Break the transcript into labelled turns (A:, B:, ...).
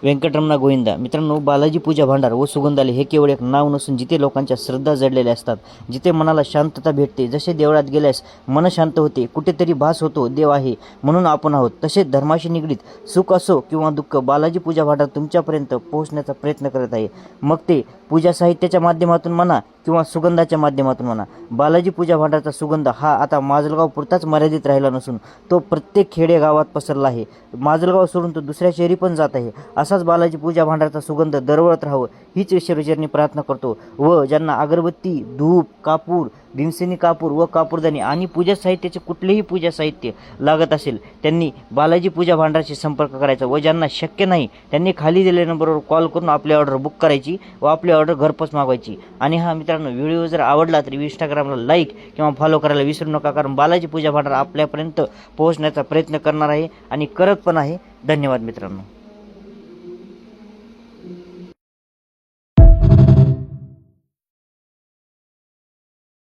A: व्यंकटरमणा गोविंदा. मित्रांनो, बालाजी पूजा भांडार व सुगंधालय हे केवळ एक नाव नसून जिथे लोकांच्या श्रद्धा जडलेल्या असतात, जिथे मनाला शांतता भेटते, जसे देवळात गेल्यास मन शांत होते, कुठेतरी भास होतो देव आहे म्हणून आपण आहोत, तसेच धर्माशी निगडीत सुख असो किंवा दुःख, बालाजी पूजा भांडार तुमच्यापर्यंत पोहोचण्याचा प्रयत्न करत आहे. मग ते पूजा साहित्याच्या माध्यमातून म्हणा किंवा सुगंधाच्या माध्यमातून म्हणा. बालाजी पूजा भांडारचा सुगंध हा आता माजलगाव पुरताच मर्यादित राहिला नसून तो प्रत्येक खेडेगावात पसरला आहे. माजलगाव सोडून तो दुसऱ्या शहरी पण जात आहे. असाच बालाजी पूजा भांडारचा सुगंध दरवळत राहावं हीच ईश्वरचरणी प्रार्थना करतो. व ज्यांना अगरबत्ती, धूप, कापूर, भीमसेनी कापूर व कापूरदानी आणि पूजा साहित्याचे कुठलेही पूजा साहित्य लागत असेल त्यांनी बालाजी पूजा भांडारशी संपर्क करायचा व ज्यांना शक्य नाही त्यांनी खाली दिलेल्या नंबरवर कॉल करून आपली ऑर्डर बुक करायची व आपली ऑर्डर घरपोच मागवायची. आणि हा मित्रांनो, व्हिडिओ जर आवडला तरी इंस्टाग्रामला लाईक किंवा फॉलो करायला विसरू नका, कारण बालाजी पूजा भांडार आपल्यापर्यंत पोहोचण्याचा प्रयत्न करणार आहे आणि करत पण आहे. धन्यवाद मित्रांनो.